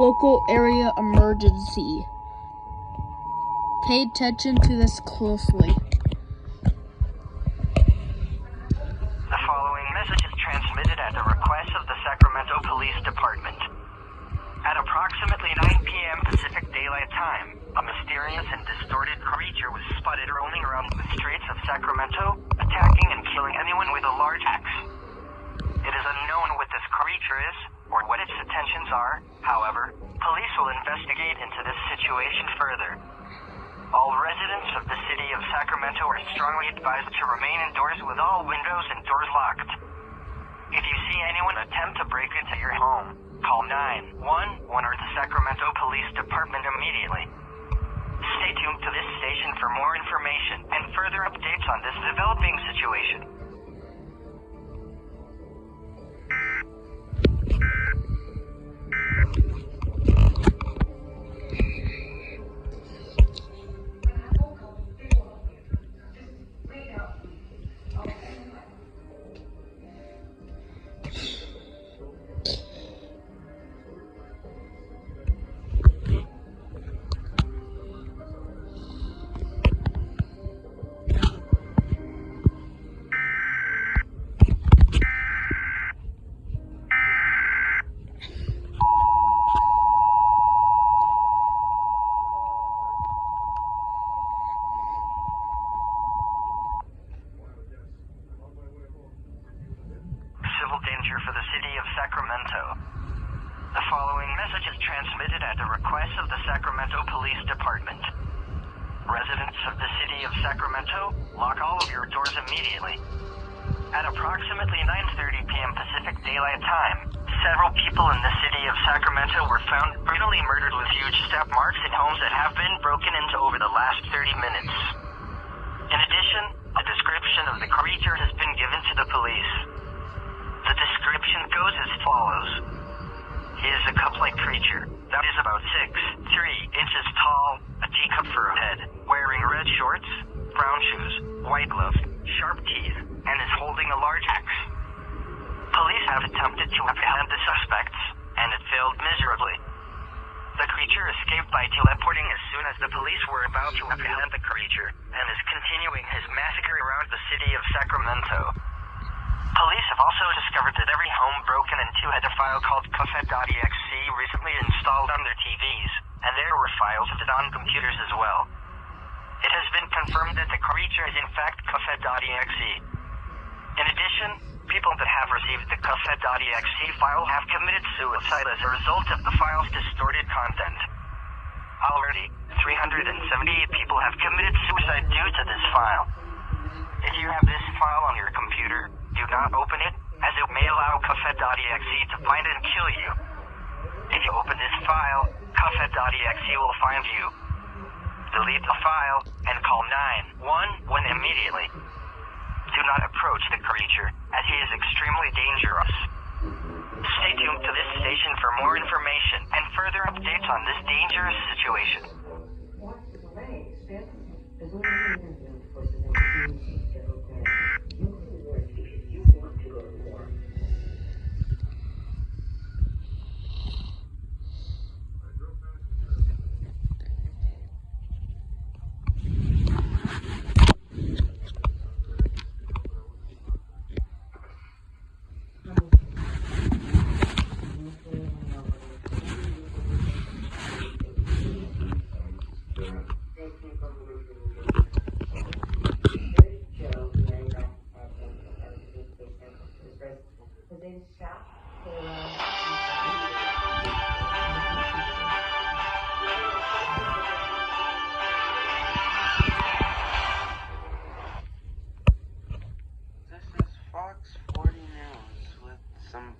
local area emergency. Pay attention to this closely. The following message is transmitted at the request of the Sacramento Police Department. At approximately 9 p.m. Pacific Daylight Time, a mysterious and distorted creature was spotted roaming around the streets of Sacramento, attacking and killing anyone with a large axe. It is unknown what this creature is, or what its intentions are. However, police will investigate into this situation further. All residents of the city of Sacramento are strongly advised to remain indoors with all windows and doors locked. If you see anyone attempt to break into your home, call 911 or the Sacramento Police Department immediately. Stay tuned to this station for more information and further updates on this developing situation. Danger for the city of Sacramento. The following message is transmitted at the request of the Sacramento Police Department. Residents of the city of Sacramento, lock all of your doors immediately. At approximately 9:30 p.m. Pacific Daylight Time, several people in the city of Sacramento were found brutally murdered with huge stab marks in homes that have been broken into over the last 30 minutes. In addition, a description of the creature has been given to the police. The description goes as follows. He is a cup-like creature that is about 6'3" tall, a teacup for a head, wearing red shorts, brown shoes, white gloves, sharp teeth, and is holding a large axe. Police have attempted to apprehend the suspects, and it failed miserably. The creature escaped by teleporting as soon as the police were about to apprehend the creature, and is continuing his massacre around the city of Sacramento. Police have also discovered that every home broken into had a file called cuphead.exe recently installed on their TVs, and there were files on computers as well. It has been confirmed that the creature is in fact cuphead.exe. In addition, people that have received the cuphead.exe file have committed suicide as a result of the file's distorted content. Already, 378 people have committed suicide due to this file. If you have this file on your computer, do not open it, as it may allow cuphead.exe to find and kill you. If you open this file, cuphead.exe will find you. Delete the file, and call 911 immediately. Do not approach the creature, as he is extremely dangerous. Stay tuned to this station for more information and further updates on this dangerous situation.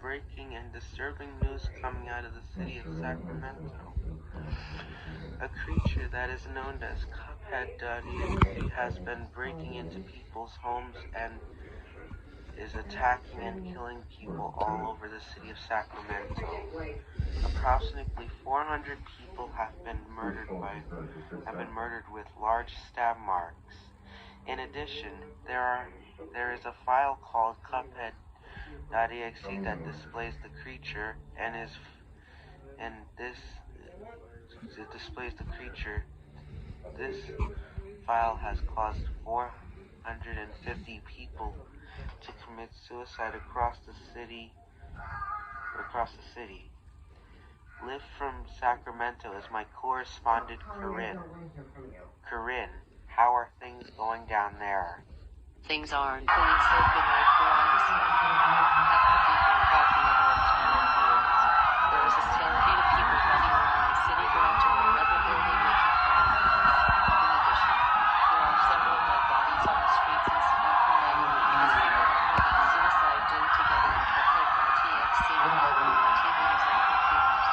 Breaking and disturbing news coming out of the city of Sacramento. A creature that is known as cuphead.exe has been breaking into people's homes and is attacking and killing people all over the city of Sacramento. Approximately 400 people have been murdered with large stab marks. In addition, there is a file called cuphead.exe that displays the creature and and this it displays the creature. This file has caused 450 people to commit suicide across the city. Live from Sacramento is my correspondent, Corinne. Corinne, how are things going down there? Things aren't fully circular for us. Half the people in parking the roads are working. There is a stampede of people running around the city going to another building making fun. In addition, there are several dead bodies on the streets in Sabine because people are committing suicide due to getting cuphead by TXC on their TVs and computers.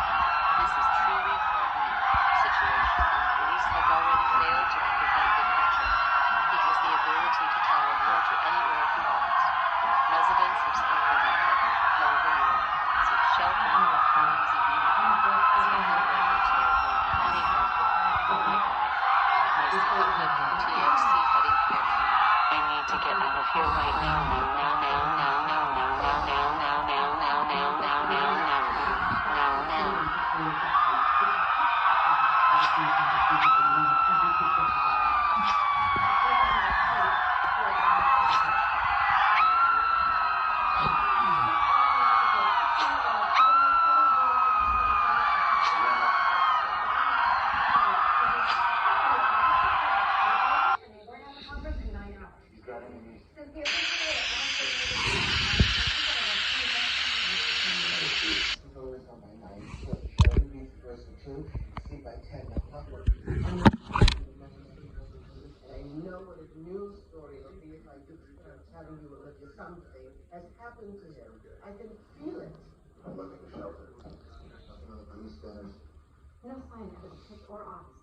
This is truly a unique situation, and police have already failed to apprehend the creature. He has the ability to teleport to anywhere he wants. Residents of Sacramento, wherever you are, seek shelter in your homes immediately. Take your break into your home anytime. Oh my god. I see cuphead from TXC heading for me. I need to get out of here right now. News story will be if I do start telling you a little something has happened to him. I can feel it. I'm looking for shelter. Nothing on the police banners. No sign of it, tip or office.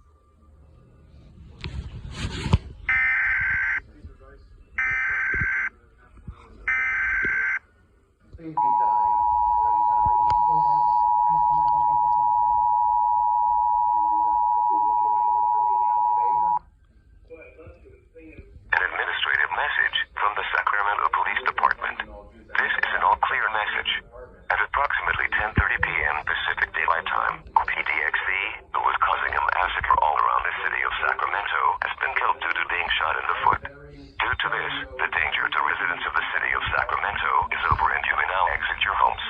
Please be dying. Are you sorry? An administrative message from the Sacramento Police Department. This is an all-clear message. At approximately 10:30 p.m. Pacific Daylight Time, PDXC, who was causing a massacre all around the city of Sacramento, has been killed due to being shot in the foot. Due to this, the danger to residents of the city of Sacramento is over and you may now exit your homes.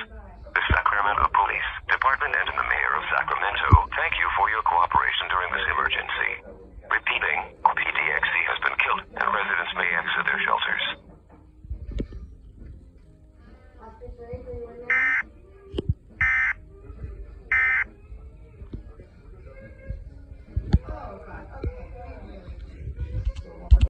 The Sacramento Police Department and the Mayor of Sacramento thank you for your cooperation during this emergency. Repeating,